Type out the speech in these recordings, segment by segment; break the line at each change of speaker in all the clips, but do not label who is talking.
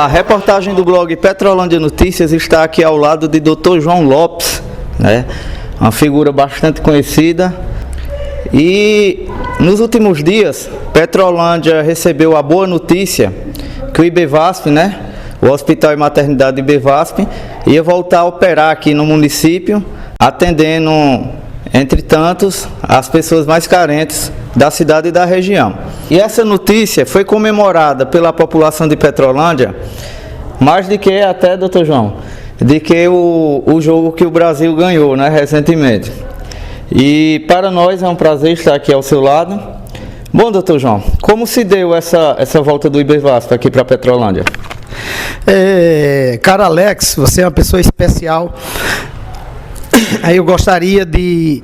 A reportagem do blog Petrolândia Notícias está aqui ao lado de Dr. João Lopes, né? Uma figura bastante conhecida. E nos últimos dias, Petrolândia recebeu a boa notícia que o IBVASP, né? O Hospital e Maternidade IBVASP ia voltar a operar aqui no município, atendendo, entre tantos, as pessoas mais carentes da cidade e da região. E essa notícia foi comemorada pela população de Petrolândia, mais do que até, doutor João, de que o jogo que o Brasil ganhou, né, recentemente. E para nós é um prazer estar aqui ao seu lado. Bom, doutor João, como se deu essa volta do IBVASP aqui para Petrolândia?
Cara Alex, você é uma pessoa especial. Aí eu gostaria de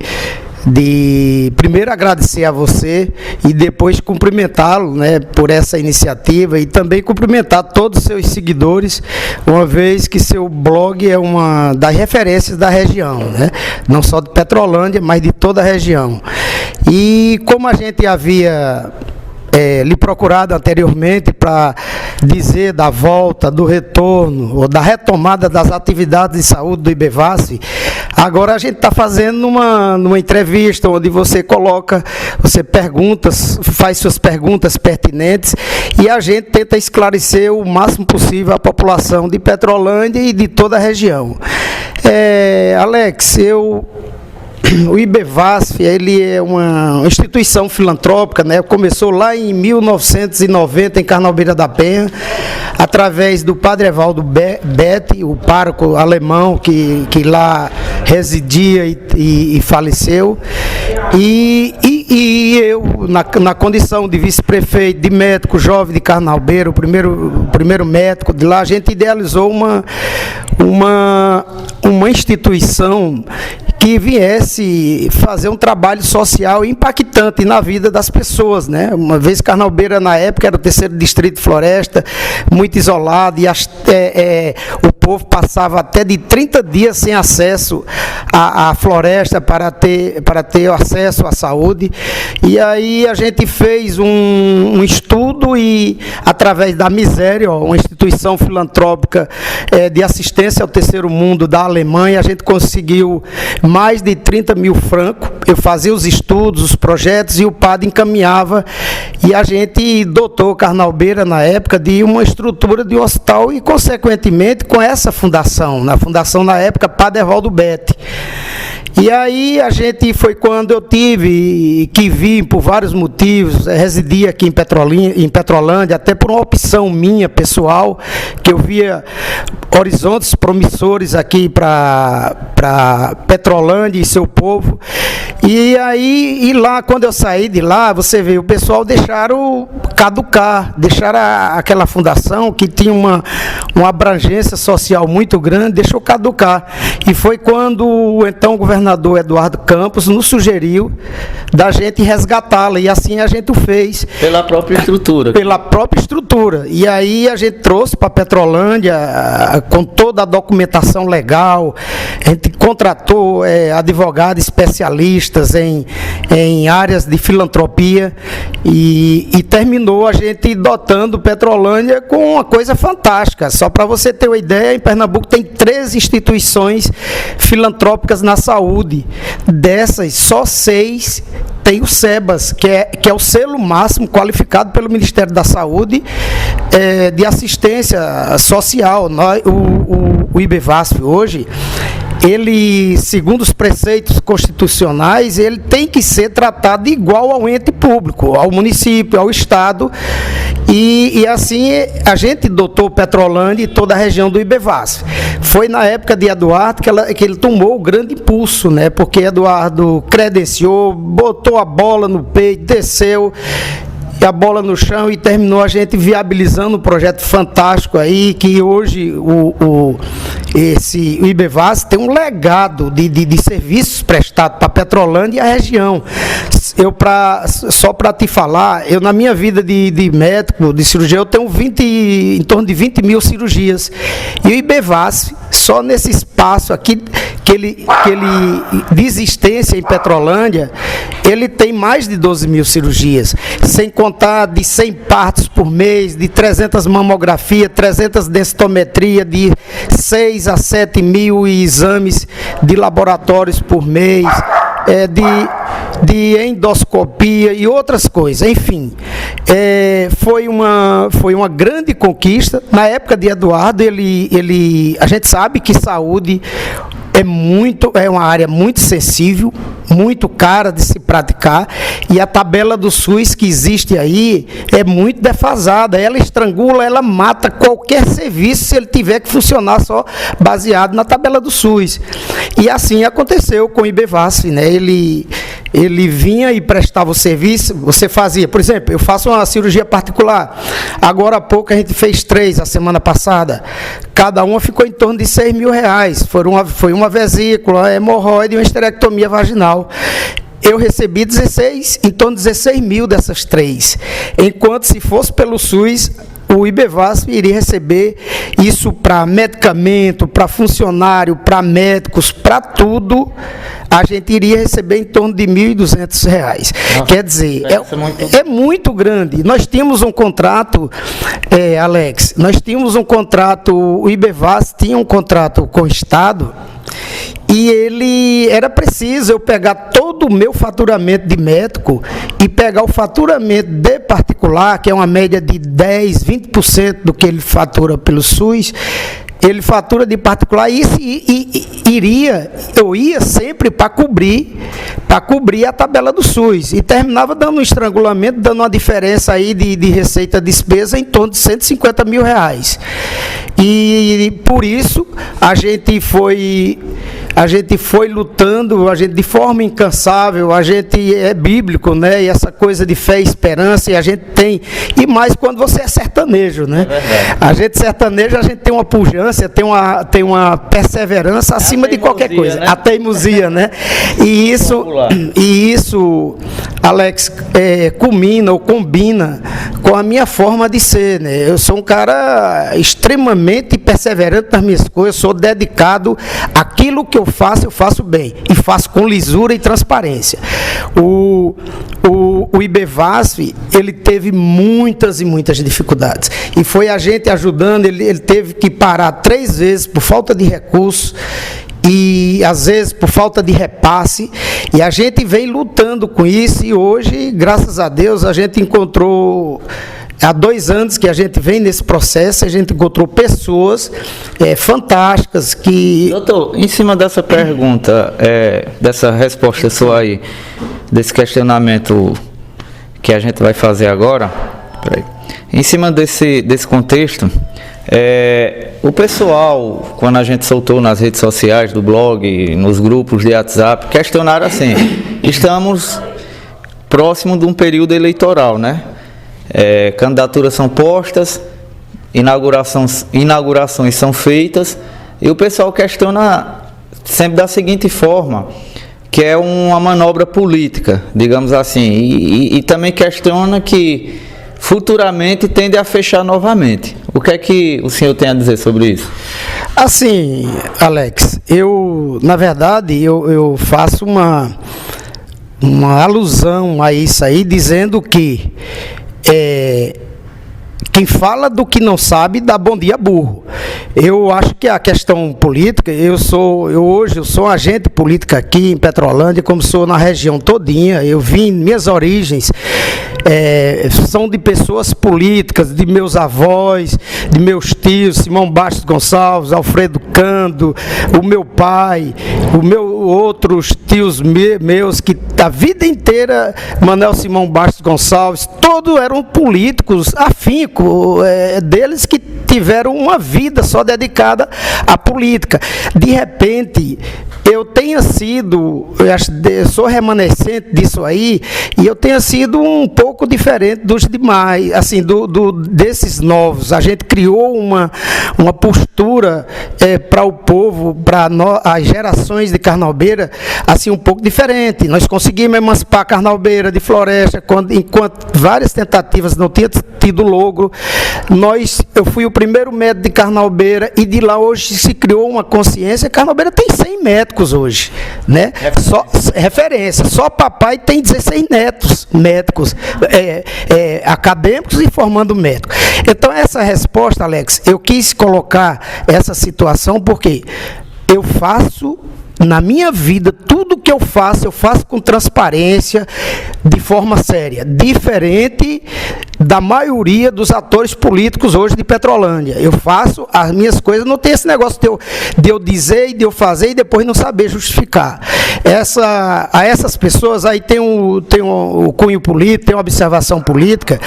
primeiro agradecer a você e depois cumprimentá-lo, né, por essa iniciativa, e também cumprimentar todos os seus seguidores, uma vez que seu blog é uma das referências da região, né, não só de Petrolândia, mas de toda a região. E como a gente havia lhe procurado anteriormente para dizer da volta, do retorno ou da retomada das atividades de saúde do IBVASP, agora a gente está fazendo numa entrevista onde você faz suas perguntas pertinentes e a gente tenta esclarecer o máximo possível a população de Petrolândia e de toda a região. Alex, o IBVASP, ele é uma instituição filantrópica, né? Começou lá em 1990 em Carnalbeira da Penha, através do Padre Evaldo Betti, o pároco alemão que lá residia e faleceu. E eu, na condição de vice-prefeito, de médico jovem de Carnalbeira, o primeiro médico de lá, a gente idealizou uma instituição que viesse fazer um trabalho social impactante na vida das pessoas, né? Uma vez Carnalbeira, na época, era o 3º distrito de floresta, muito isolado, e o povo passava até de 30 dias sem acesso à floresta para ter acesso à saúde. E aí a gente fez um estudo e, através da Miséria, uma instituição filantrópica de assistência ao terceiro mundo da Alemanha, a gente conseguiu mais de 30 mil francos. Eu fazia os estudos, os projetos, e o padre encaminhava, e a gente dotou Carnalbeira, na época, de uma estrutura de hospital e, consequentemente, com essa fundação, na época, Padre Evaldo Betti. E aí foi quando eu tive que vir, por vários motivos, residir aqui em Petrolândia, até por uma opção minha, pessoal, que eu via horizontes promissores aqui para Petrolândia e seu povo. E aí, lá, quando eu saí de lá, você vê, o pessoal deixaram aquela fundação que tinha uma abrangência social muito grande, deixou caducar. E foi quando o então governador Eduardo Campos nos sugeriu da gente resgatá-la, e assim a gente o fez.
Pela própria estrutura.
Pela própria estrutura. E aí a gente trouxe para Petrolândia, com toda a documentação legal, a gente contratou advogados especialistas em áreas de filantropia, e terminou a gente dotando Petrolândia com uma coisa fantástica. Só para você ter uma ideia, em Pernambuco tem 13 instituições filantrópicas na saúde. Dessas, só 6 tem o SEBAS, que é o selo máximo qualificado pelo Ministério da Saúde de assistência social. O IBVASP hoje, ele, segundo os preceitos constitucionais, ele tem que ser tratado igual ao ente público, ao município, ao Estado, e assim a gente dotou Petrolândia e toda a região do IBVASP. Foi na época de Eduardo que ele tomou o grande impulso, né? Porque Eduardo credenciou, botou a bola no peito, desceu e a bola no chão, e terminou a gente viabilizando um projeto fantástico aí, que hoje o IBVASP tem um legado de serviços prestados para Petrolândia e a região. só para te falar, eu na minha vida de médico, de cirurgia, eu tenho em torno de 20 mil cirurgias. E o IBVASF, só nesse espaço aqui, que ele de existência em Petrolândia, ele tem mais de 12 mil cirurgias, sem contar de 100 partos por mês, de 300 mamografias, 300 densitometria, de 6 a 7 mil exames de laboratórios por mês, de endoscopia e outras coisas. Enfim, foi uma grande conquista. Na época de Eduardo, a gente sabe que saúde é uma área muito sensível, muito cara de se praticar, e a tabela do SUS que existe aí é muito defasada. Ela estrangula, ela mata qualquer serviço se ele tiver que funcionar só baseado na tabela do SUS. E assim aconteceu com o IBVASF, né? Ele vinha e prestava o serviço, você fazia, por exemplo, eu faço uma cirurgia particular, agora há pouco a gente fez 3, a semana passada, cada uma ficou em torno de R$6 mil, foi uma vesícula, uma hemorroide e uma esterectomia vaginal. Eu recebi em torno de 16 mil dessas 3, enquanto se fosse pelo SUS, o IBVASF iria receber isso para medicamento, para funcionário, para médicos, para tudo, a gente iria receber em torno de R$1.200. Quer dizer, é muito grande. Nós tínhamos um contrato, Alex, o IBVASF tinha um contrato com o Estado, e era preciso eu pegar todo o meu faturamento de médico e pegar o faturamento de particular, que é uma média de 10, 20% do que ele fatura pelo SUS, ele fatura de particular e eu ia sempre para cobrir a tabela do SUS, e terminava dando um estrangulamento, dando uma diferença aí de receita despesa em torno de R$150 mil. E por isso a gente foi lutando, a gente de forma incansável, a gente é bíblico, né? E essa coisa de fé e esperança, e a gente tem, e mais quando você é sertanejo, né? A gente sertanejo, a gente tem uma pujança, tem uma perseverança acima de qualquer coisa, né? A teimosia, né? E isso, Alex, culmina ou combina com a minha forma de ser, né? Eu sou um cara extremamente perseverante nas minhas coisas, sou dedicado àquilo que eu faço bem, e faço com lisura e transparência. O IBVASF, ele teve muitas e muitas dificuldades, e foi a gente ajudando, ele teve que parar 3 vezes por falta de recursos, e às vezes por falta de repasse, e a gente vem lutando com isso, e hoje, graças a Deus, a gente encontrou, há 2 anos que a gente vem nesse processo, a gente encontrou pessoas fantásticas que...
Doutor, em cima dessa pergunta, dessa resposta sua aí, desse questionamento que a gente vai fazer agora, em cima desse contexto, o pessoal, quando a gente soltou nas redes sociais do blog, nos grupos de WhatsApp, questionaram assim, estamos próximo de um período eleitoral, né? Candidaturas são postas, inaugurações são feitas, e o pessoal questiona sempre da seguinte forma, que é uma manobra política, digamos assim, e também questiona que futuramente tende a fechar novamente. O que é que o senhor tem a dizer sobre isso?
Assim, Alex, na verdade, eu faço uma alusão a isso aí, dizendo que quem fala do que não sabe dá bom dia burro. Eu acho que a questão política, hoje eu sou um agente político aqui em Petrolândia, como sou na região todinha, minhas origens são de pessoas políticas, de meus avós, de meus tios, Simão Bastos Gonçalves, Alfredo Cando, o meu pai, outros tios meus, que a vida inteira, Manuel Simão Bastos Gonçalves, todos eram políticos afincos, deles que tiveram uma vida só dedicada à política. De repente, eu tenha sido, eu sou remanescente disso aí, e eu tenha sido um pouco diferente dos demais, assim, desses novos. A gente criou uma postura para o povo, para as gerações de Carnalbeira, assim, um pouco diferente. Nós conseguimos emancipar Carnalbeira de Floresta, enquanto várias tentativas não tinham tido logro. Eu fui o primeiro médico de Carnalbeira, e de lá hoje se criou uma consciência. Carnalbeira tem 100 médicos hoje, né? Referência. Só papai tem 16 netos médicos, acadêmicos e formando médicos. Então, essa resposta, Alex, eu quis colocar essa situação porque eu faço na minha vida, tudo que eu faço com transparência, de forma séria, diferente da maioria dos atores políticos hoje de Petrolândia. Eu faço as minhas coisas, não tem esse negócio de eu dizer e de eu fazer e depois não saber justificar. A essas pessoas aí tem o cunho político, tem uma observação política.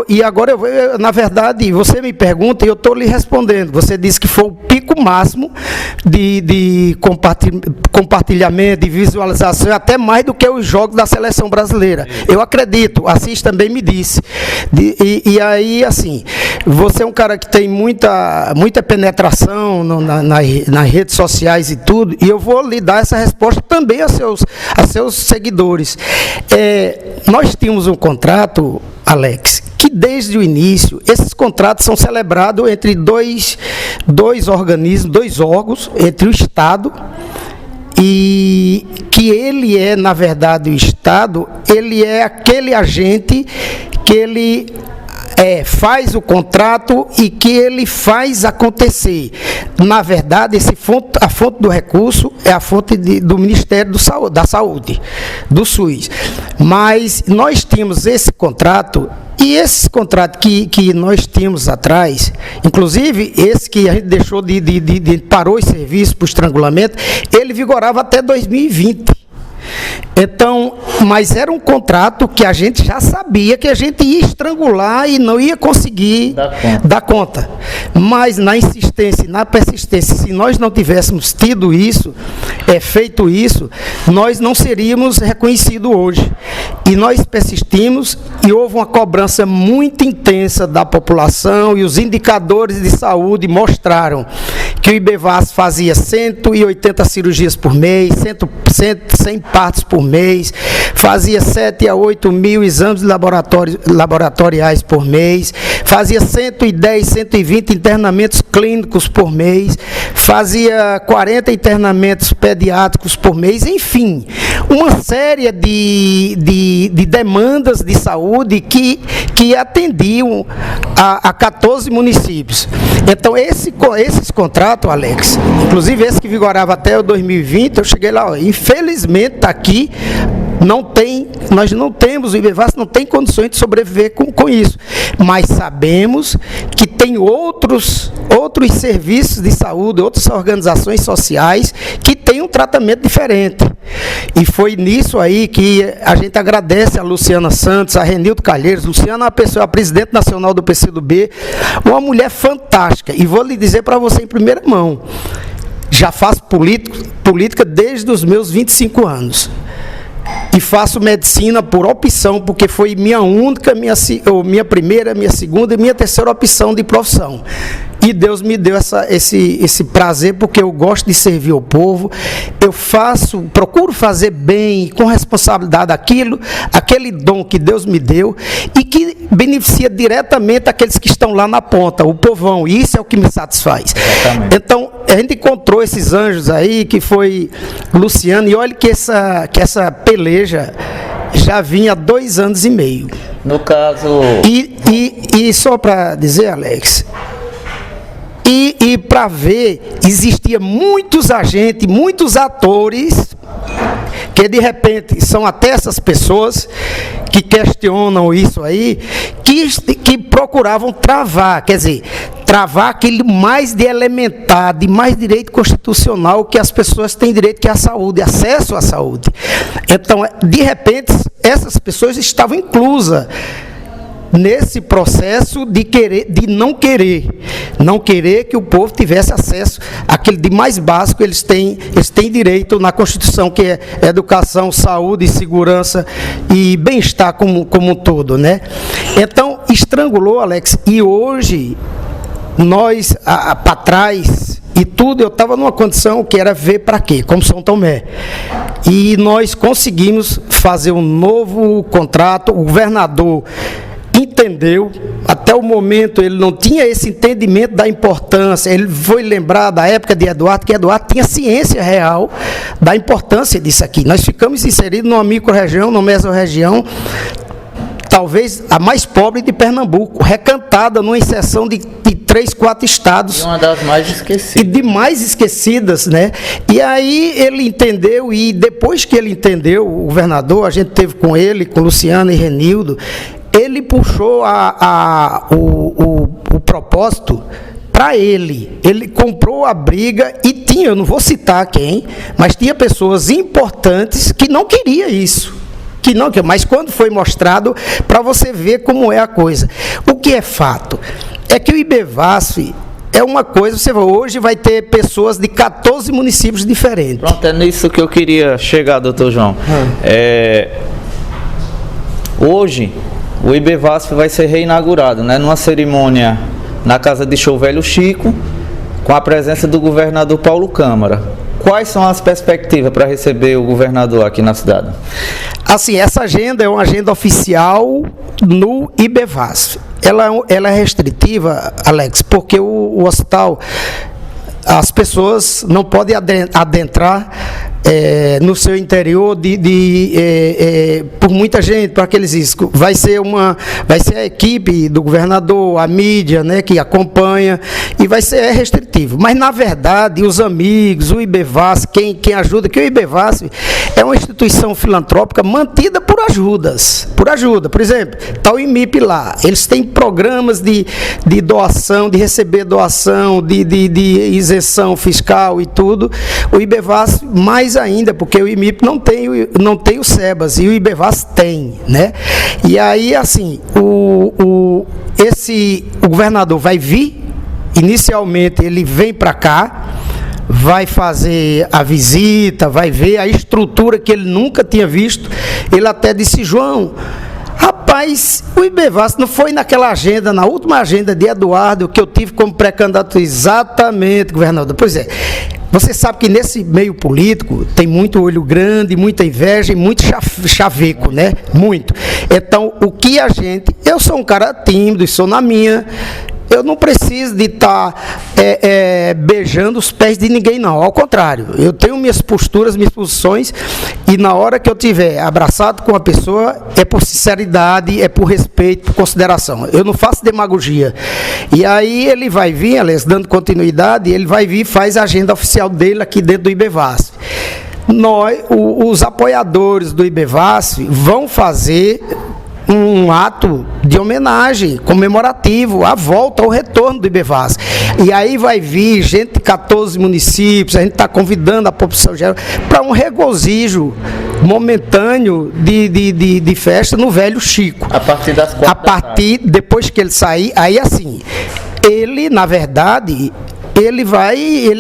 E agora, na verdade, você me pergunta e eu estou lhe respondendo. Você disse que foi o pico máximo de compartilhamento, de visualização, até mais do que os jogos da seleção brasileira. Eu acredito, Assis também me disse. E aí, assim, você é um cara que tem muita penetração nas redes sociais e tudo, e eu vou lhe dar essa resposta também a seus seguidores. Nós tínhamos um contrato, Alex, que desde o início, esses contratos são celebrados entre dois organismos, dois órgãos, entre o Estado, e que ele na verdade, o Estado, ele é aquele agente que ele faz o contrato e que ele faz acontecer. Na verdade, a fonte do recurso é a fonte do Ministério da Saúde, do SUS. Mas nós tínhamos esse contrato, e esse contrato que nós tínhamos atrás, inclusive esse que a gente deixou parou os serviços para o estrangulamento, ele vigorava até 2020. Então, mas era um contrato que a gente já sabia que a gente ia estrangular e não ia conseguir dar conta. Mas na insistência, na persistência, se nós não tivéssemos tido isso, feito isso, nós não seríamos reconhecidos hoje. E nós persistimos e houve uma cobrança muito intensa da população, e os indicadores de saúde mostraram que o IBVAS fazia 180 cirurgias por mês, 100 partos por mês, fazia 7 a 8 mil exames laboratoriais por mês, fazia 110, 120 internamentos clínicos por mês, fazia 40 internamentos pediátricos por mês, enfim, uma série de demandas de saúde que atendiam a 14 municípios. Então, esses contratos, Alex, inclusive esse que vigorava até o 2020, eu cheguei lá, infelizmente está aqui, nós não temos, o IBVAS não tem condições de sobreviver com isso, mas sabemos que tem outros serviços de saúde, outras organizações sociais que têm um tratamento diferente. E foi nisso aí que a gente agradece a Luciana Santos, a Renildo Calheiros. Luciana é uma pessoa, a presidente nacional do PCdoB, uma mulher fantástica. E vou lhe dizer para você em primeira mão, já faço política desde os meus 25 anos. E faço medicina por opção, porque foi minha única, minha primeira, minha segunda e minha terceira opção de profissão. E Deus me deu esse prazer, porque eu gosto de servir o povo. Eu procuro fazer bem, com responsabilidade, aquele dom que Deus me deu e que beneficia diretamente aqueles que estão lá na ponta, o povão. E isso é o que me satisfaz. Exatamente. Então, a gente encontrou esses anjos aí, que foi Luciano, e olha que essa peleja já vinha há 2 anos e meio.
No caso...
E só para dizer, Alex... E para ver, existia muitos agentes, muitos atores, que de repente são até essas pessoas que questionam isso aí, que procuravam travar, quer dizer, travar aquele mais de elementar, de mais direito constitucional que as pessoas têm direito, que é a saúde, acesso à saúde. Então, de repente, essas pessoas estavam inclusas nesse processo de não querer que o povo tivesse acesso àquele de mais básico. Eles têm direito na Constituição, que é educação, saúde, segurança e bem-estar como um todo, né? Então, estrangulou, Alex, e hoje, nós, para trás, e tudo, eu estava numa condição que era ver para quê, como São Tomé. E nós conseguimos fazer um novo contrato, o governador entendeu, até o momento ele não tinha esse entendimento da importância, ele foi lembrar da época de Eduardo, que Eduardo tinha ciência real da importância disso aqui. Nós ficamos inseridos numa micro-região, numa mesorregião, talvez a mais pobre de Pernambuco, recantada numa exceção de 3, 4 estados.
E uma das mais esquecidas.
E de mais esquecidas, né? E aí ele entendeu, e depois que ele entendeu, o governador, a gente teve com ele, com Luciano e Renildo, ele puxou o propósito para ele. Ele comprou a briga e tinha, eu não vou citar quem, mas tinha pessoas importantes que não queriam isso. Mas quando foi mostrado, para você ver como é a coisa. O que é fato? É que o IBVASF é uma coisa, você hoje vai ter pessoas de 14 municípios diferentes.
Pronto, é nisso que eu queria chegar, doutor João. Hoje, o IBVASF vai ser reinaugurado, né, numa cerimônia na Casa de Show Velho Chico, com a presença do governador Paulo Câmara. Quais são as perspectivas para receber o governador aqui na cidade?
Assim, essa agenda é uma agenda oficial no IBVASF. Ela é restritiva, Alex, porque o hospital, as pessoas não podem adentrar no seu interior por muita gente, para aqueles riscos. Vai ser a equipe do governador, a mídia, né, que acompanha, e vai ser restritivo. Mas, na verdade, os amigos, o IBVASF, quem ajuda, que o IBVASF é uma instituição filantrópica mantida por ajudas. Por exemplo, está o IMIP lá, eles têm programas de doação, de receber doação, de isenção fiscal e tudo. O IBVASF, mais ainda, porque o IMIP não tem o SEBAS, e o IBVASF tem, né? E aí, assim, o governador vai vir, inicialmente ele vem para cá, vai fazer a visita, vai ver a estrutura que ele nunca tinha visto. Ele até disse: João, rapaz, o IBVASF não foi naquela agenda, na última agenda de Eduardo, que eu tive como pré-candidato? Exatamente, governador. Pois é, você sabe que nesse meio político tem muito olho grande, muita inveja e muito chaveco, né? Muito. Então, eu sou um cara tímido e sou na minha. Eu não preciso de estar beijando os pés de ninguém, não. Ao contrário, eu tenho minhas posturas, minhas posições, e na hora que eu estiver abraçado com a pessoa, é por sinceridade, é por respeito, por consideração. Eu não faço demagogia. E aí ele vai vir, aliás, dando continuidade, ele vai vir e faz a agenda oficial dele aqui dentro do IBVASF. Os apoiadores do IBVASF vão fazer um ato de homenagem, comemorativo, à volta, ao retorno do IBVASF. E aí vai vir gente de 14 municípios, a gente está convidando a população geral para um regozijo momentâneo de festa no Velho Chico.
A partir das 4
depois que ele sair, aí assim, ele, na verdade, ele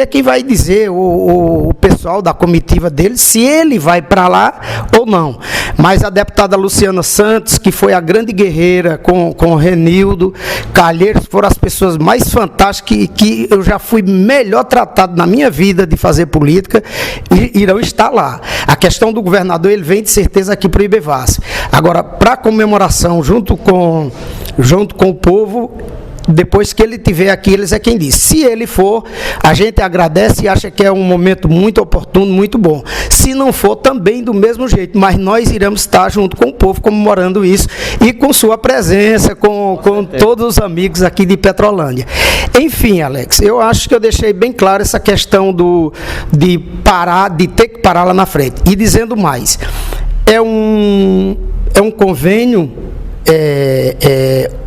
é quem vai dizer, o pessoal da comitiva dele, se ele vai para lá ou não. Mas a deputada Luciana Santos, que foi a grande guerreira com o Renildo, Calheiros, foram as pessoas mais fantásticas que eu já fui melhor tratado na minha vida de fazer política, e irão estar lá. A questão do governador, ele vem de certeza aqui para o IBVASF. Agora, para a comemoração, junto com o povo, depois que ele estiver aqui, eles é quem diz. Se ele for, a gente agradece e acha que é um momento muito oportuno, muito bom. Se não for, também do mesmo jeito, mas nós iremos estar junto com o povo comemorando isso, e com sua presença, com todos os amigos aqui de Petrolândia. Enfim, Alex, eu acho que eu deixei bem claro essa questão de ter que parar lá na frente. E dizendo mais, é um convênio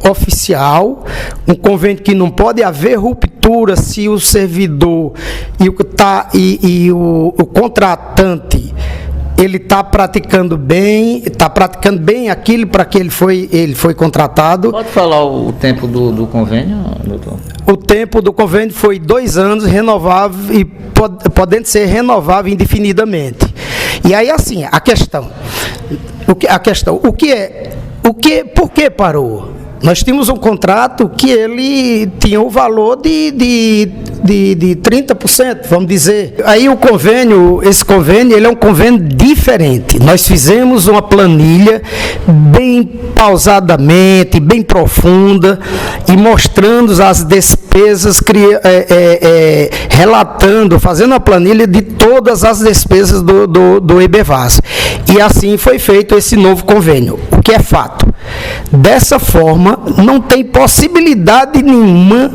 oficial, um convênio que não pode haver ruptura se o servidor e o contratante ele está praticando bem aquilo para que ele foi contratado.
Pode falar o tempo do convênio, doutor?
O tempo do convênio foi 2 anos, renovável e podendo ser renovável indefinidamente. E aí, assim, por que parou? Nós tínhamos um contrato que ele tinha o valor de 30%, vamos dizer. Aí esse convênio, ele é um convênio diferente. Nós fizemos uma planilha bem pausadamente, bem profunda, e mostrando as despesas, fazendo a planilha de todas as despesas do IBVASP. E assim foi feito esse novo convênio, o que é fato. Dessa forma, não tem possibilidade nenhuma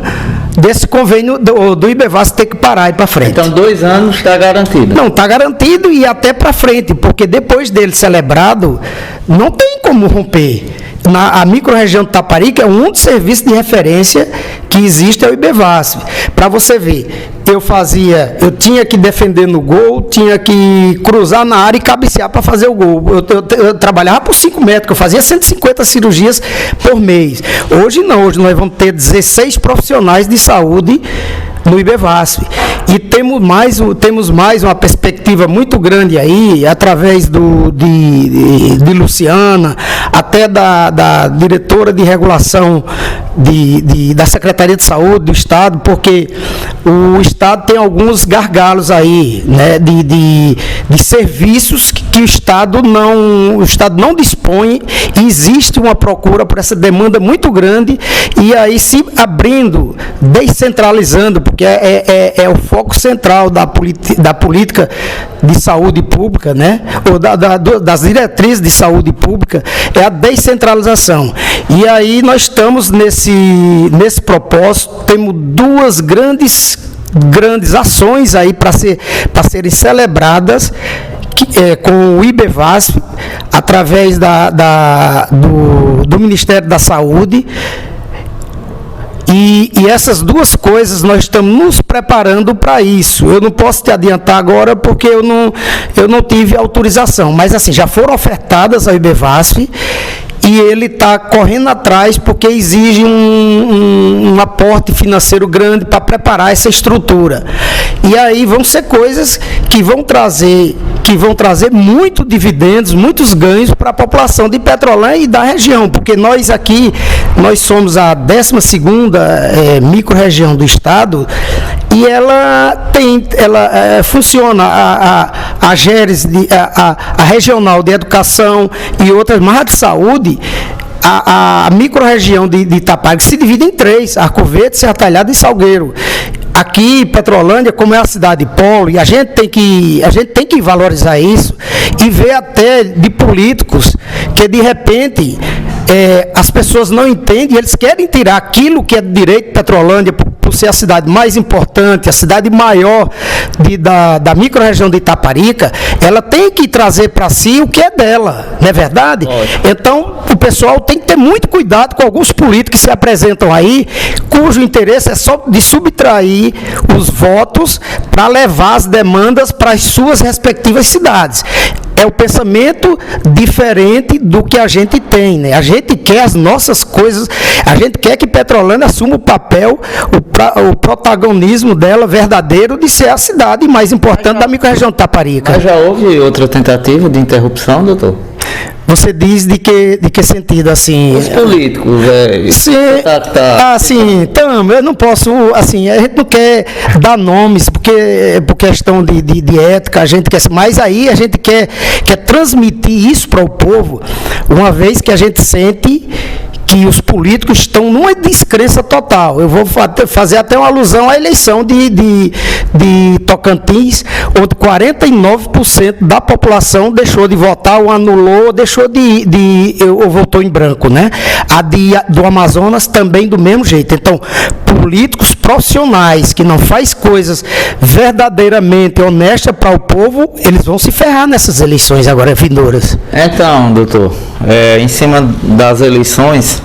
desse convênio do IBVASP ter que parar e ir para frente.
Então, 2 anos está garantido?
Não, está garantido e até para frente, porque depois dele celebrado, não tem como romper. A microrregião de Itaparica é um dos serviços de referência que existe ao IBVASP. Para você ver, eu tinha que defender no gol, tinha que cruzar na área e cabecear para fazer o gol. Eu trabalhava por 5 metros, eu fazia 150 cirurgias por mês. Hoje não, hoje nós vamos ter 16 profissionais de saúde no IBVASP. E temos mais uma perspectiva muito grande aí, através de Luciana, até da diretora de regulação da Secretaria de Saúde do Estado, porque o Estado tem alguns gargalos aí, né, de serviços que o Estado não dispõe, e existe uma procura por essa demanda muito grande, e aí se abrindo, descentralizando, porque é o foco central da política de saúde pública, né? Ou das diretrizes de saúde pública, é a descentralização. E aí nós estamos nesse propósito, temos 2 grandes ações aí para serem celebradas, com o IBVASP, através do Ministério da Saúde. E essas 2 coisas nós estamos nos preparando para isso. Eu não posso te adiantar agora porque eu não tive autorização, mas assim, já foram ofertadas ao IBVASP e ele está correndo atrás porque exige um aporte financeiro grande para preparar essa estrutura. E aí vão ser coisas que vão trazer muitos dividendos, muitos ganhos para a população de Petrolândia e da região, porque nós somos a 12ª microrregião do estado, e ela funciona a GERES, a regional de educação e outras mais de saúde. A microrregião de Itaparica se divide em 3, Arco Verde, Serra Talhada e Salgueiro. Aqui, Petrolândia, como é a cidade polo, e a gente tem que valorizar isso, e ver até de políticos que, de repente, as pessoas não entendem, eles querem tirar aquilo que é de direito de Petrolândia, por ser a cidade mais importante, a cidade maior da microrregião de Itaparica, ela tem que trazer para si o que é dela, não é verdade? Ótimo. Então, o pessoal tem que ter muito cuidado com alguns políticos que se apresentam aí, cujo interesse é só de subtrair os votos para levar as demandas para as suas respectivas cidades. É o pensamento diferente do que a gente tem, né? A gente quer as nossas coisas, a gente quer que Petrolândia assuma o papel, o protagonismo dela verdadeiro de ser a cidade mais importante da microrregião de Itaparica.
Mas já houve outra tentativa de interrupção, doutor?
Você diz de que sentido, assim?
Os políticos,
Sim, assim, então, eu não posso, assim, a gente não quer dar nomes, porque por questão de ética, a gente quer, mas aí a gente quer transmitir isso para o povo, uma vez que a gente sente que os políticos estão numa descrença total. Eu vou fazer até uma alusão à eleição de Tocantins, onde 49% da população deixou de votar, ou anulou, ou votou em branco, né? Do Amazonas também do mesmo jeito. Então, políticos profissionais que não faz coisas verdadeiramente honestas para o povo, eles vão se ferrar nessas eleições agora vindouras.
Então, doutor, em cima das eleições,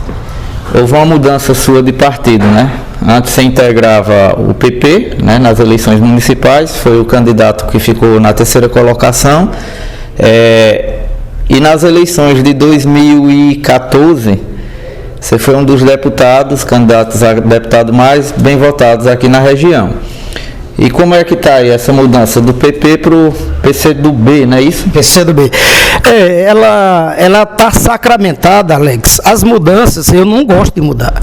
houve uma mudança sua de partido, né? Antes você integrava o PP, né, nas eleições municipais, foi o candidato que ficou na 3ª colocação, E nas eleições de 2014, você foi um dos deputados, candidatos a deputado mais bem votados aqui na região. E como é que está aí essa mudança do PP para o PCdoB, não é isso?
PCdoB. Ela está sacramentada, Alex. As mudanças, eu não gosto de mudar.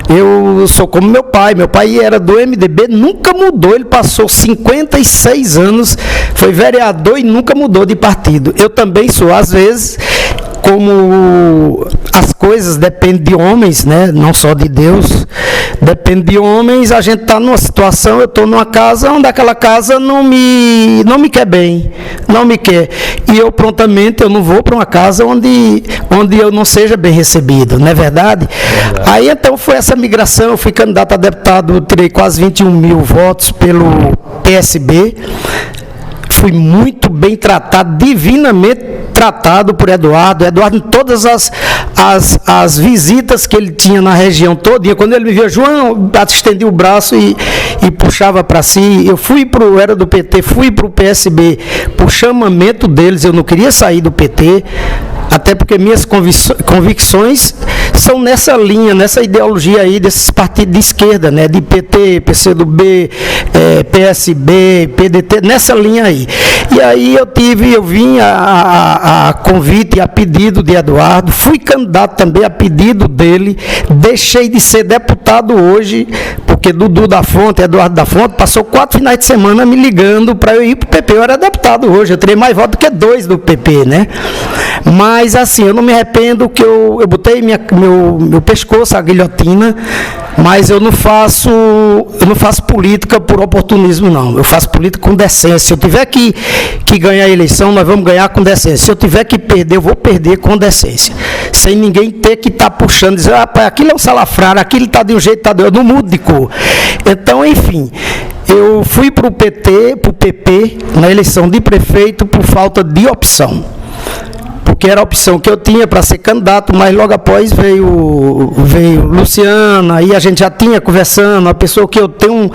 Eu sou como meu pai era do MDB, nunca mudou, ele passou 56 anos, foi vereador e nunca mudou de partido. Eu também sou, às vezes, como as coisas dependem de homens, né? Não só de Deus, depende de homens, a gente está numa situação, eu estou numa casa onde aquela casa não me quer bem, não me quer, e eu prontamente, eu não vou para uma casa onde eu não seja bem recebido, não é verdade? Aí então foi essa migração, eu fui candidato a deputado, tirei quase 21 mil votos pelo PSB, fui muito bem tratado, divinamente tratado por Eduardo, em todas as visitas que ele tinha na região toda, quando ele me via, João, estendia o braço e puxava para si. Eu era do PT, fui para o PSB por chamamento deles, eu não queria sair do PT, até porque minhas convicções são nessa linha, nessa ideologia aí desses partidos de esquerda, né, de PT, PCdoB, PSB, PDT, nessa linha aí. E aí eu vim a convite, a pedido de Eduardo, fui candidato também a pedido dele, deixei de ser deputado hoje, porque Dudu da Fonte, Eduardo da Fonte, passou 4 finais de semana me ligando para eu ir para o PP, eu era deputado hoje, eu teria mais votos do que 2 do PP, né? Mas assim, eu não me arrependo que eu botei meu pescoço, a guilhotina, mas eu não faço política por oportunismo, não. Eu faço política com decência. Se eu tiver que ganhar a eleição, nós vamos ganhar com decência. Se eu tiver que perder, eu vou perder com decência. Sem ninguém ter que estar puxando, dizer, rapaz, aquilo é um salafrário, aquilo está de um jeito, tá de outro, eu não mudo de cor. Então, enfim, eu fui para o PT, para o PP, na eleição de prefeito, por falta de opção. Porque era a opção que eu tinha para ser candidato, mas logo após veio Luciana, aí a gente já tinha conversando, uma pessoa que eu tenho um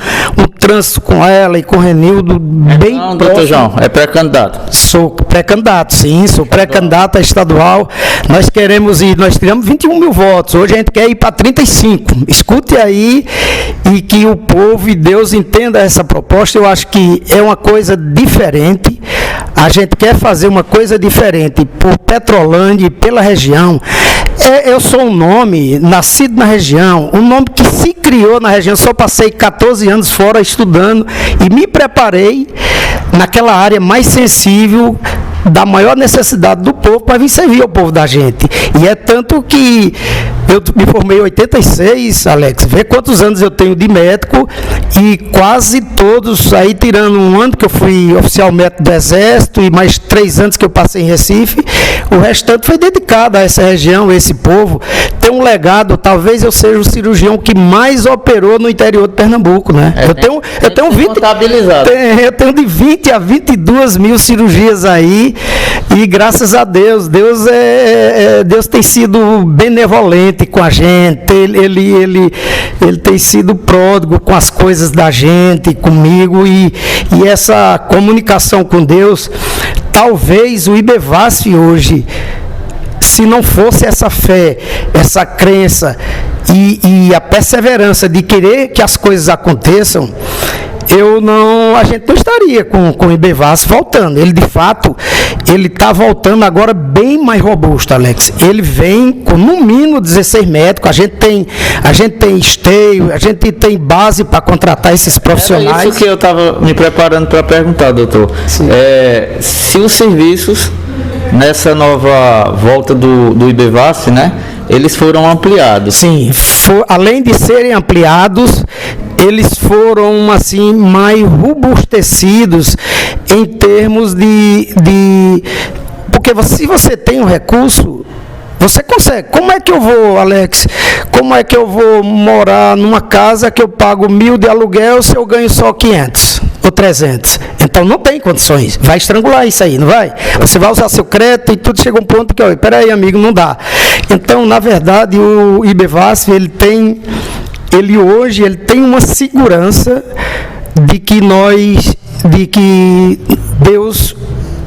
trânsito com ela e com o Renildo bem próximo.
Doutor João, é pré-candidato?
Sou pré-candidato, sim, sou pré-candidato a estadual. Nós queremos ir, nós tivemos 21 mil votos, hoje a gente quer ir para 35. Escute aí e que o povo e Deus entenda essa proposta. Eu acho que é uma coisa diferente. A gente quer fazer uma coisa diferente por Petrolândia e pela região. Eu sou um nome nascido na região, um nome que se criou na região. Só passei 14 anos fora estudando e me preparei naquela área mais sensível, da maior necessidade do povo, para vir servir ao povo da gente. E é tanto que eu me formei em 86, Alex, vê quantos anos eu tenho de médico, e quase todos, aí tirando um ano que eu fui oficial médico do Exército, e mais 3 anos que eu passei em Recife, o restante foi dedicado a essa região, a esse povo. Tem um legado, talvez eu seja o cirurgião que mais operou no interior de Pernambuco, né? Eu tenho de 20 a 22 mil cirurgias aí, e graças a Deus, Deus tem sido benevolente com a gente, ele tem sido pródigo com as coisas da gente, comigo, e essa comunicação com Deus, talvez o IBVASF hoje, se não fosse essa fé, essa crença e a perseverança de querer que as coisas aconteçam, a gente não estaria com o IBVASF voltando. Ele, de fato, ele está voltando agora bem mais robusto, Alex. Ele vem com, no mínimo, 16 médicos. A gente tem esteio, a gente tem base para contratar esses profissionais.
É isso que eu estava me preparando para perguntar, doutor. Se os serviços, nessa nova volta do IBVASF, né, eles foram ampliados.
Sim, além de serem ampliados, eles foram assim mais robustecidos em termos porque se você tem um recurso, você consegue. Como é que eu vou, Alex? Como é que eu vou morar numa casa que eu pago 1.000 de aluguel se eu ganho só 500 ou 300? Então não tem condições. Vai estrangular isso aí, não vai? Você vai usar seu crédito e tudo chega um ponto que, olha, peraí, amigo, não dá. Então, na verdade, o IBVASF, hoje ele tem uma segurança de que Deus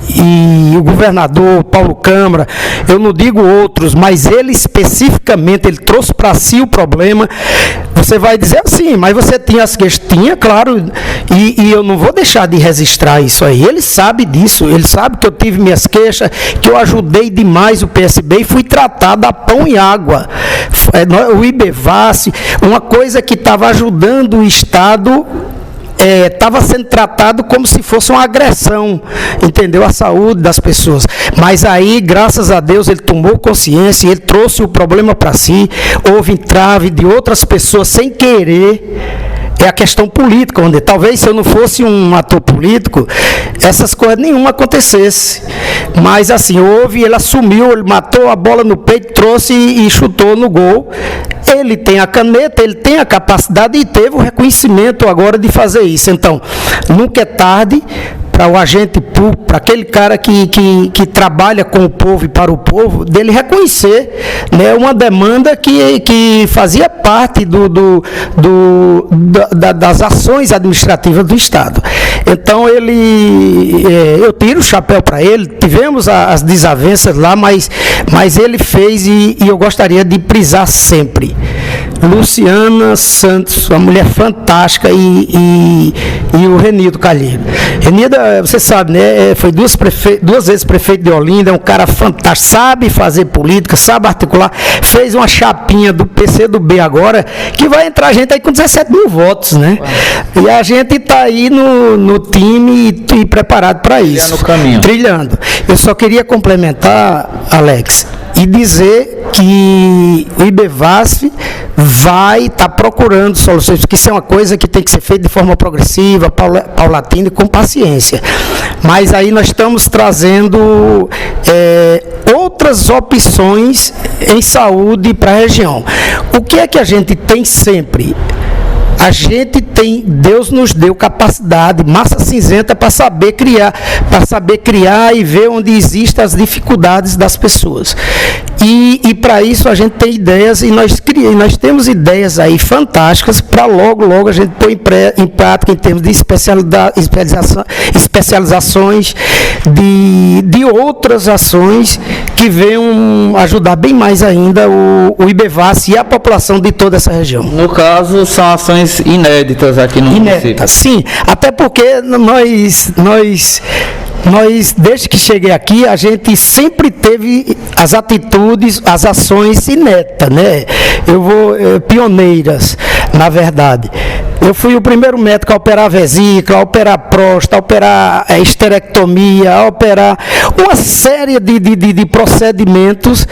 e o governador Paulo Câmara, eu não digo outros, mas ele especificamente, ele trouxe para si o problema. Você vai dizer assim, mas você tinha as queixas? Tinha, claro, e eu não vou deixar de registrar isso aí. Ele sabe disso, ele sabe que eu tive minhas queixas, que eu ajudei demais o PSB e fui tratado a pão e água. O IBEVAS, uma coisa que estava ajudando o Estado, estava sendo tratado como se fosse uma agressão, entendeu? A saúde das pessoas. Mas aí, graças a Deus, ele tomou consciência, ele trouxe o problema para si, houve entrave de outras pessoas sem querer. É a questão política, onde talvez se eu não fosse um ator político, essas coisas nenhuma acontecesse. Mas assim, houve, ele assumiu, ele matou a bola no peito, trouxe e chutou no gol. Ele tem a caneta, ele tem a capacidade e teve o reconhecimento agora de fazer isso. Então, nunca é tarde para o agente público, para aquele cara que trabalha com o povo e para o povo, dele reconhecer, né, uma demanda que fazia parte das ações administrativas do Estado. Então, eu tiro o chapéu para ele, tivemos as desavenças lá, mas ele fez e eu gostaria de prisar sempre. Luciana Santos, uma mulher fantástica, e o Renildo Calheiro. Renildo, você sabe, né? Foi duas vezes prefeito de Olinda, é um cara fantástico, sabe fazer política, sabe articular, fez uma chapinha do PCdoB agora, que vai entrar gente aí com 17 mil votos, né? E a gente está aí no time e preparado para isso.
No caminho.
Trilhando. Eu só queria complementar, Alex, e dizer que o IBEVAS vai estar procurando soluções, porque isso é uma coisa que tem que ser feita de forma progressiva, paulatina e com paciência. Mas aí nós estamos trazendo outras opções em saúde para a região. O que é que a gente tem sempre? A gente tem, Deus nos deu capacidade, massa cinzenta para saber criar e ver onde existem as dificuldades das pessoas. E para isso a gente tem ideias e nós temos ideias aí fantásticas para logo a gente pôr em prática em termos de especializações, de outras ações que venham ajudar bem mais ainda o IBEVAS e a população de toda essa região.
No caso, são ações inéditas aqui no município.
Sim, até porque nós, desde que cheguei aqui, a gente sempre teve as atitudes, as ações inéditas, né? Pioneiras, na verdade. Eu fui o primeiro médico a operar a vesícula, a operar próstata, a operar a esterectomia, a operar uma série de procedimentos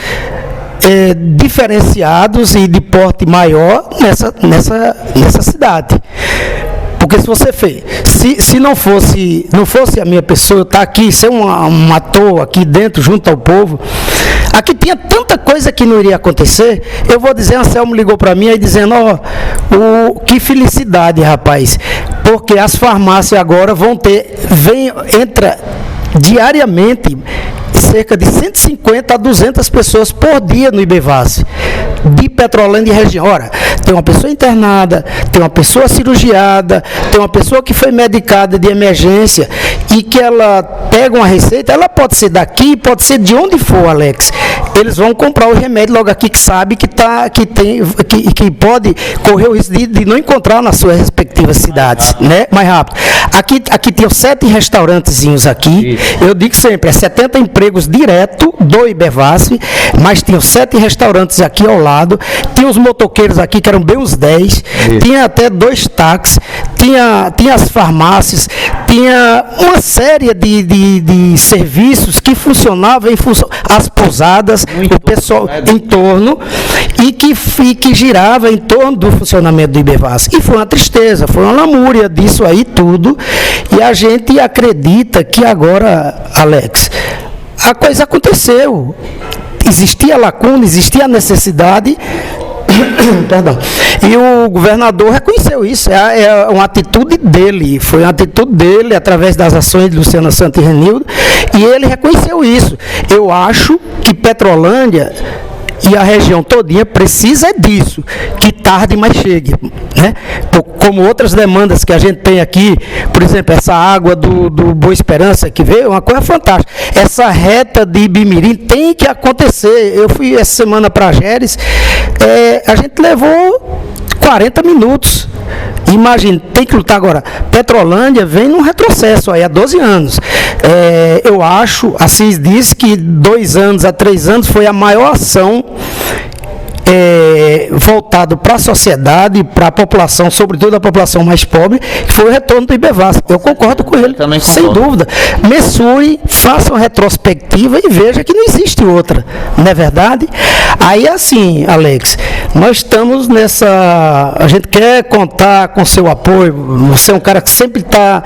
diferenciados e de porte maior nessa cidade. Porque se você fez, se não fosse a minha pessoa, eu estar aqui, ser um ator aqui dentro, junto ao povo, aqui tinha tanta coisa que não iria acontecer. Eu vou dizer, Anselmo ligou para mim aí dizendo, que felicidade, rapaz, porque as farmácias agora entra diariamente cerca de 150 a 200 pessoas por dia no IBEVAS, de Petrolândia e região. Ora, tem uma pessoa internada, tem uma pessoa cirurgiada, tem uma pessoa que foi medicada de emergência e que ela pega uma receita, ela pode ser daqui, pode ser de onde for, Alex. Eles vão comprar o remédio logo aqui que sabe que pode correr o risco de não encontrar nas suas respectivas cidades, né? Mais rápido. Aqui tem 7 restaurantezinhos aqui. Isso. Eu digo sempre, 70 empregos direto do IBEVAS, mas tinham 7 restaurantes aqui ao lado, tinha os motoqueiros aqui que eram bem uns 10, isso. Tinha até 2 táxis, tinha as farmácias, tinha uma série de serviços que funcionavam as pousadas, o pessoal em torno, e que girava em torno do funcionamento do IBEVAS. E foi uma tristeza, foi uma lamúria disso aí tudo, e a gente acredita que agora, Alex, a coisa aconteceu. Existia lacuna, existia necessidade, perdão, e o governador reconheceu isso, é uma atitude dele, foi uma atitude dele através das ações de Luciana Santos e Renildo, e ele reconheceu isso. Eu acho que Petrolândia E a região todinha precisa disso, que tarde, mas chegue, né? Como outras demandas que a gente tem aqui, por exemplo, essa água do Boa Esperança que veio, é uma coisa fantástica. Essa reta de Ibimirim tem que acontecer. Eu fui essa semana para Geres, a gente levou 40 minutos. Imagina, tem que lutar agora. Petrolândia vem num retrocesso aí há 12 anos. Eu acho, Assis disse que 2 anos a 3 anos foi a maior ação voltado para a sociedade, para a população, sobretudo a população mais pobre, que foi o retorno do IBVAS. Eu concordo com ele, sem dúvida. Mensure, faça uma retrospectiva e veja que não existe outra, não é verdade? Aí assim, Alex, nós estamos a gente quer contar com seu apoio, você é um cara que sempre está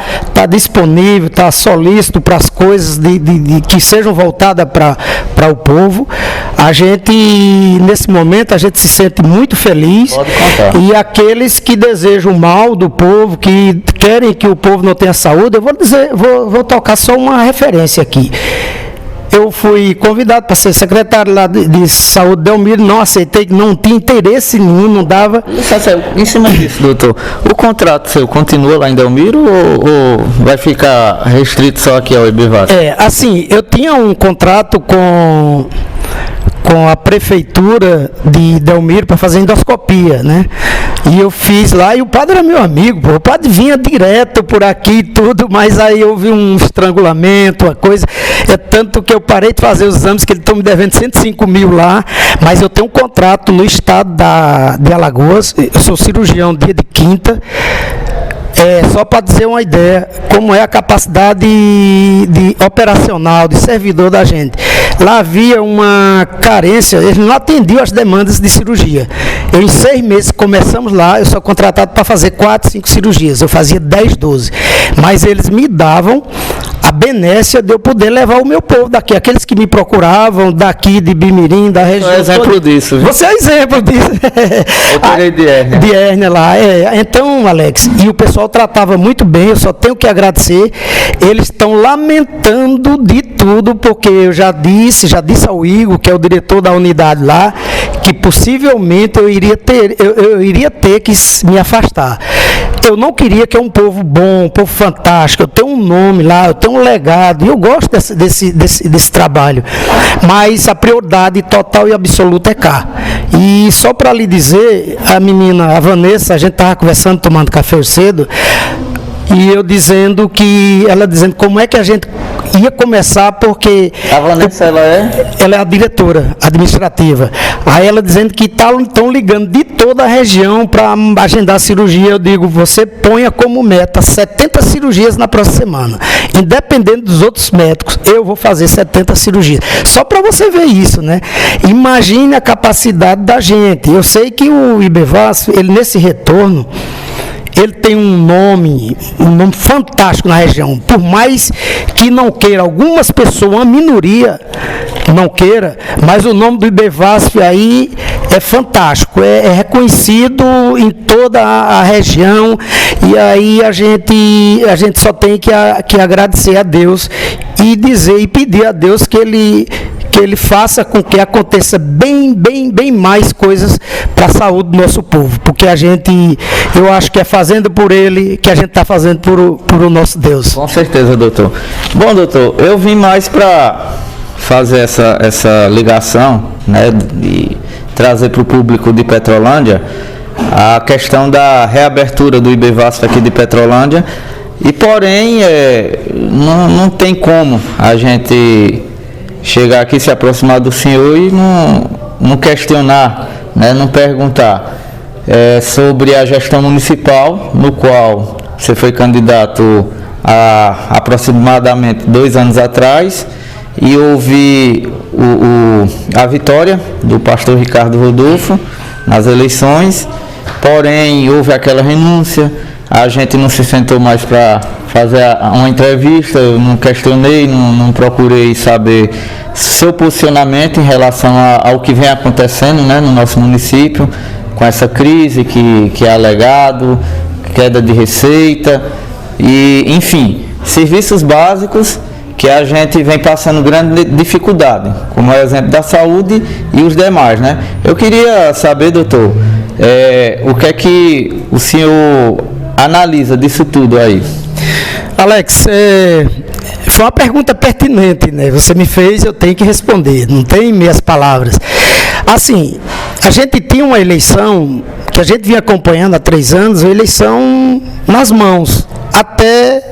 disponível, está solícito para as coisas que sejam voltadas para o povo. A gente, nesse momento, a gente se sente muito feliz.
Pode contar.
E aqueles que desejam o mal do povo, que querem que o povo não tenha saúde, eu vou tocar só uma referência aqui. Eu fui convidado para ser secretário lá de saúde de Delmiro, não aceitei, não tinha interesse nenhum, não dava.
Em cima disso, doutor, o contrato seu continua lá em Delmiro ou vai ficar restrito só aqui ao IBVAS?
Assim, eu tinha um contrato com a prefeitura de Delmiro para fazer endoscopia, né? E eu fiz lá, e o padre era meu amigo, o padre vinha direto por aqui e tudo, mas aí houve um estrangulamento, uma coisa, tanto que eu parei de fazer os exames, que eles estão me devendo 105 mil lá, mas eu tenho um contrato no estado de Alagoas, eu sou cirurgião dia de quinta, só para dizer uma ideia, como é a capacidade de operacional, de servidor da gente. Lá havia uma carência, eles não atendiam as demandas de cirurgia. Em 6 meses começamos lá, eu sou contratado para fazer 4, 5 cirurgias, eu fazia 10, 12. Mas eles me davam a benécia de eu poder levar o meu povo daqui, aqueles que me procuravam daqui de Ibimirim, da região.
Você é exemplo disso, viu?
Você é exemplo disso.
Eu peguei de hérnia.
De hérnia lá, Então, Alex, e o pessoal tratava muito bem, eu só tenho que agradecer. Eles estão lamentando de tudo, porque eu já disse ao Igor, que é o diretor da unidade lá, que possivelmente eu iria ter que me afastar. Eu não queria, que é um povo bom, um povo fantástico, eu tenho um nome lá, eu tenho um legado, e eu gosto desse trabalho, mas a prioridade total e absoluta é cá. E só para lhe dizer, a Vanessa, a gente estava conversando, tomando café cedo, e ela dizendo como é que a gente ia começar, porque
a Vanessa,
ela é a diretora administrativa. Aí ela dizendo que estão ligando de toda a região para agendar a cirurgia. Eu digo, você ponha como meta 70 cirurgias na próxima semana. Independente dos outros médicos, eu vou fazer 70 cirurgias. Só para você ver isso, né? Imagine a capacidade da gente. Eu sei que o IBVAS, ele nesse retorno, ele tem um nome fantástico na região, por mais que não queira, algumas pessoas, uma minoria não queira, mas o nome do IBVASF aí é fantástico, é reconhecido em toda a região, e aí a gente só tem que agradecer a Deus e dizer e pedir a Deus que ele faça com que aconteça bem mais coisas para a saúde do nosso povo, porque eu acho que é fazendo por ele que a gente está fazendo por o nosso Deus.
Com certeza, doutor. Bom, doutor, eu vim mais para fazer essa ligação, né, e trazer para o público de Petrolândia a questão da reabertura do IBVASF aqui de Petrolândia, e porém não tem como a gente chegar aqui, se aproximar do senhor e não questionar, né, não perguntar sobre a gestão municipal, no qual você foi candidato há aproximadamente 2 anos atrás, e houve a vitória do pastor Ricardo Rodolfo nas eleições, porém houve aquela renúncia, a gente não se sentou mais para fazer uma entrevista, eu não questionei, não procurei saber seu posicionamento em relação ao que vem acontecendo, né, no nosso município, com essa crise que é alegado, queda de receita, e enfim, serviços básicos que a gente vem passando grande dificuldade, como é o exemplo da saúde e os demais, né? Eu queria saber, doutor, o que é que o senhor analisa disso tudo aí?
Alex, foi uma pergunta pertinente, né? Você me fez, eu tenho que responder, não tem meias palavras. Assim, a gente tinha uma eleição que a gente vinha acompanhando há 3 anos, uma eleição nas mãos, até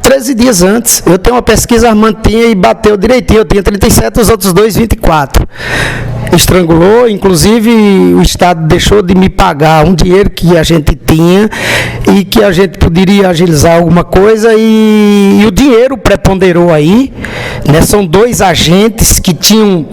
13 dias antes. Eu tenho uma pesquisa, Armando tinha e bateu direitinho, eu tinha 37, os outros dois 24. Estrangulou, inclusive o Estado deixou de me pagar um dinheiro que a gente tinha e que a gente poderia agilizar alguma coisa e o dinheiro preponderou aí, né? São 2 agentes que tinham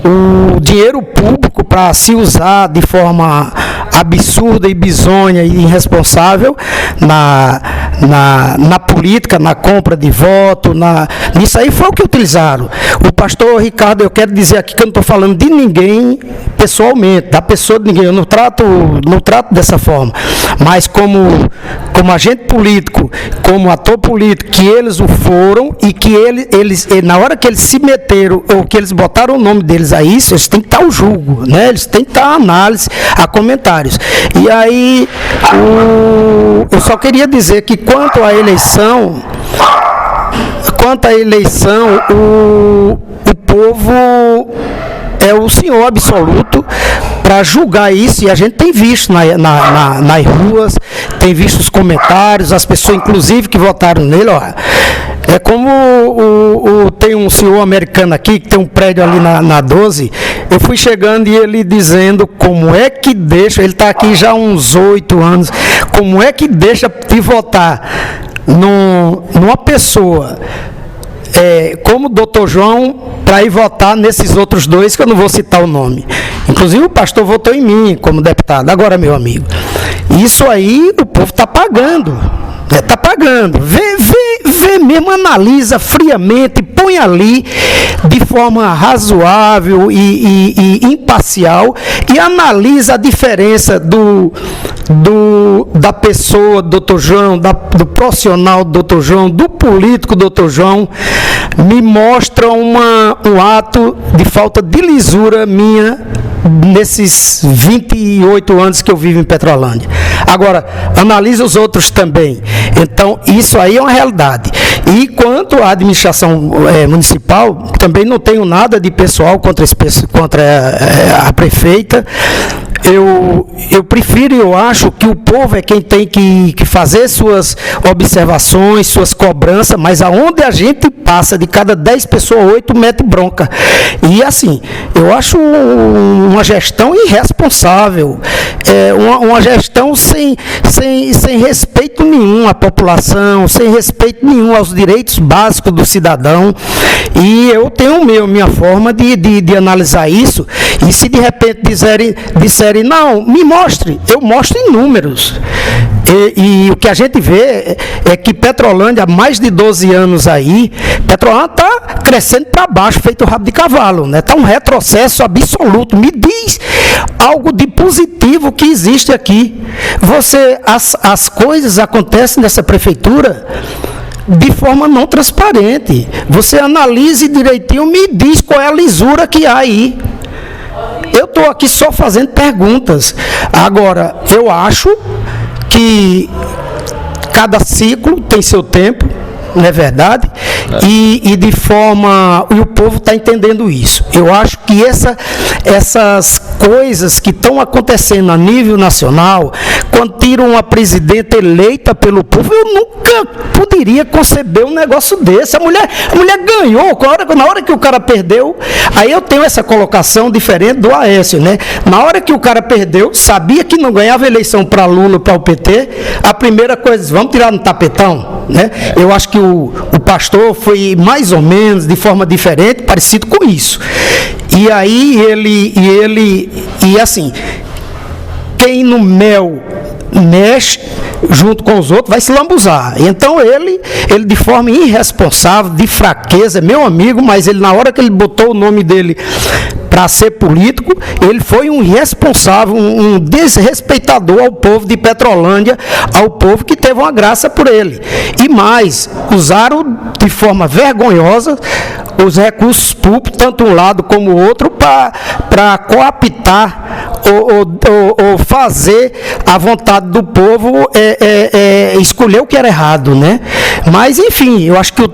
o dinheiro público para se usar de forma absurda e bizonha e irresponsável na política, na compra de voto, nisso aí foi o que utilizaram. O pastor Ricardo, eu quero dizer aqui que eu não estou falando de ninguém pessoalmente, da pessoa de ninguém, eu não trato dessa forma, mas como agente político, como ator político, que eles o foram e que eles na hora que eles se meteram, ou que eles botaram o nome deles a isso, eles têm que estar ao julgo, né? Eles têm que estar a análise, a comentários. E aí, eu só queria dizer que quanto à eleição, o povo é o senhor absoluto para julgar isso, e a gente tem visto nas ruas, tem visto os comentários, as pessoas inclusive que votaram nele, ó. É como tem um senhor americano aqui, que tem um prédio ali na 12, eu fui chegando e ele dizendo como é que deixa, ele está aqui já há uns 8 anos, como é que deixa de votar numa pessoa como o doutor João para ir votar nesses outros 2 que eu não vou citar o nome. Inclusive o pastor votou em mim como deputado. Agora, meu amigo, isso aí o povo está pagando. Está pagando. Vê mesmo, analisa friamente, põe ali de forma razoável e imparcial e analisa a diferença da pessoa, doutor João, do profissional, doutor João, do político, doutor João. Me mostra um ato de falta de lisura minha nesses 28 anos que eu vivo em Petrolândia. Agora, analisa os outros também. Então, isso aí é uma realidade. E quanto à administração municipal, também não tenho nada de pessoal contra a prefeita. Eu prefiro, eu acho que o povo é quem tem que fazer suas observações, suas cobranças, mas aonde a gente passa, de cada 10 pessoas, 8 mete bronca. E assim, eu acho uma gestão irresponsável, uma gestão sem respeito nenhum à população, sem respeito nenhum aos direitos básicos do cidadão. E eu tenho minha forma de analisar isso, e se de repente disserem, não, me mostre, eu mostro em números. E o que a gente vê é que Petrolândia, há mais de 12 anos aí, Petrolândia está crescendo para baixo, feito rabo de cavalo, né? Está um retrocesso absoluto. Me diz algo de positivo que existe aqui. As coisas acontecem nessa prefeitura de forma não transparente. Você analise direitinho, me diz qual é a lisura que há aí. Eu estou aqui só fazendo perguntas. Agora, eu acho que cada ciclo tem seu tempo, não é verdade? E de forma... E o povo está entendendo isso. Eu acho que essas coisas que estão acontecendo a nível nacional, quando tiram uma presidenta eleita pelo povo, eu nunca poderia conceber um negócio desse. A mulher ganhou, na hora que o cara perdeu, aí eu tenho essa colocação diferente do Aécio, né? Na hora que o cara perdeu, sabia que não ganhava eleição para Lula, para o PT, a primeira coisa, vamos tirar no tapetão, né? Eu acho que o pastor foi mais ou menos, de forma diferente, parecido com isso. E aí e assim, quem no mel mexe junto com os outros vai se lambuzar. Então ele de forma irresponsável, de fraqueza, meu amigo, mas ele, na hora que ele botou o nome dele para ser político, ele foi um irresponsável, um desrespeitador ao povo de Petrolândia, ao povo que teve uma graça por ele. E mais, usaram de forma vergonhosa os recursos públicos, tanto um lado como o outro, para coaptar ou fazer a vontade do povo escolher o que era errado, né? Mas, enfim, eu acho que o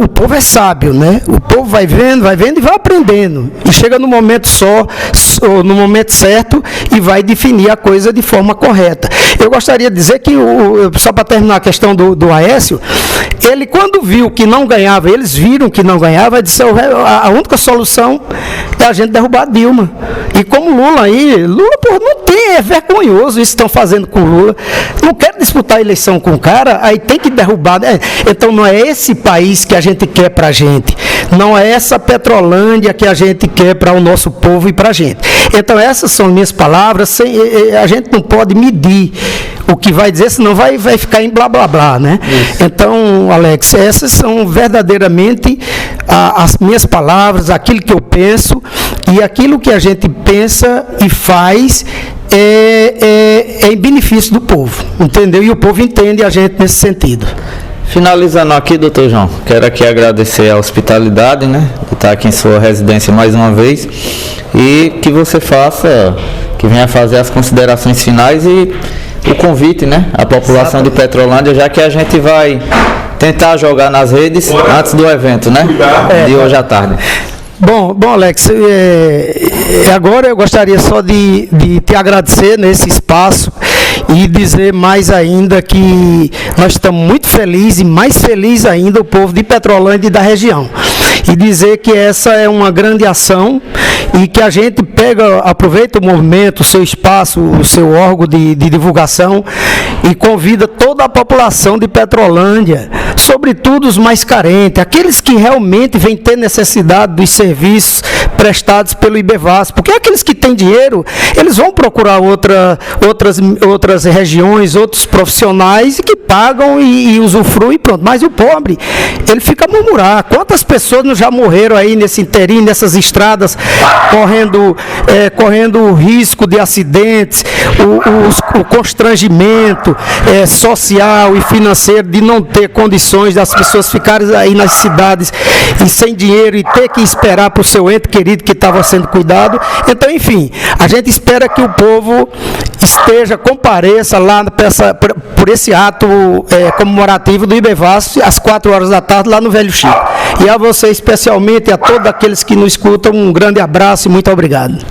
povo é sábio, né? O povo vai vendo e vai aprendendo. E chega no momento no momento certo, e vai definir a coisa de forma correta. Eu gostaria de dizer que, só para terminar a questão do Aécio, ele, quando viu que não ganhava, eles viram que não ganhava, disse: a única solução é a gente derrubar a Dilma. E como Lula, pô, não tem, é vergonhoso isso que estão fazendo com Lula. Não quer disputar a eleição com o cara, aí tem que derrubar. Então não é esse país que a gente quer para a gente. Não é essa Petrolândia que a gente quer para o nosso povo e para a gente. Então essas são minhas palavras. A gente não pode medir o que vai dizer, senão vai ficar em blá blá blá, né? Isso. Então, Alex, essas são verdadeiramente as minhas palavras, aquilo que eu penso, e aquilo que a gente pensa e faz em benefício do povo, entendeu? E o povo entende a gente nesse sentido.
Finalizando aqui, doutor João, quero aqui agradecer a hospitalidade, né, de estar aqui em sua residência mais uma vez, e que você que venha fazer as considerações finais e o convite, né, à população de Petrolândia, já que a gente vai tentar jogar nas redes antes do evento, né, de hoje à tarde.
Bom, Alex, agora eu gostaria só de te agradecer nesse espaço e dizer mais ainda que nós estamos muito felizes, e mais feliz ainda o povo de Petrolândia e da região. E dizer que essa é uma grande ação e que a gente aproveita o movimento, o seu espaço, o seu órgão de divulgação, e convida toda a população de Petrolândia, sobretudo os mais carentes, aqueles que realmente vêm ter necessidade dos serviços prestados pelo IBVAS, porque aqueles que têm dinheiro, eles vão procurar outras regiões, outros profissionais, e que pagam e usufruem, pronto. Mas o pobre, ele fica a murmurar. Quantas pessoas não já morreram aí nesse inteirinho, nessas estradas, correndo o risco de acidentes, o constrangimento social e financeiro de não ter condições das pessoas ficarem aí nas cidades e sem dinheiro e ter que esperar para o seu ente querido que estava sendo cuidado. Então, enfim, a gente espera que o povo compareça lá por esse ato comemorativo do IBVAS às 4 horas da tarde lá no Velho Chico. E a você especialmente, a todos aqueles que nos escutam, um grande abraço e muito obrigado.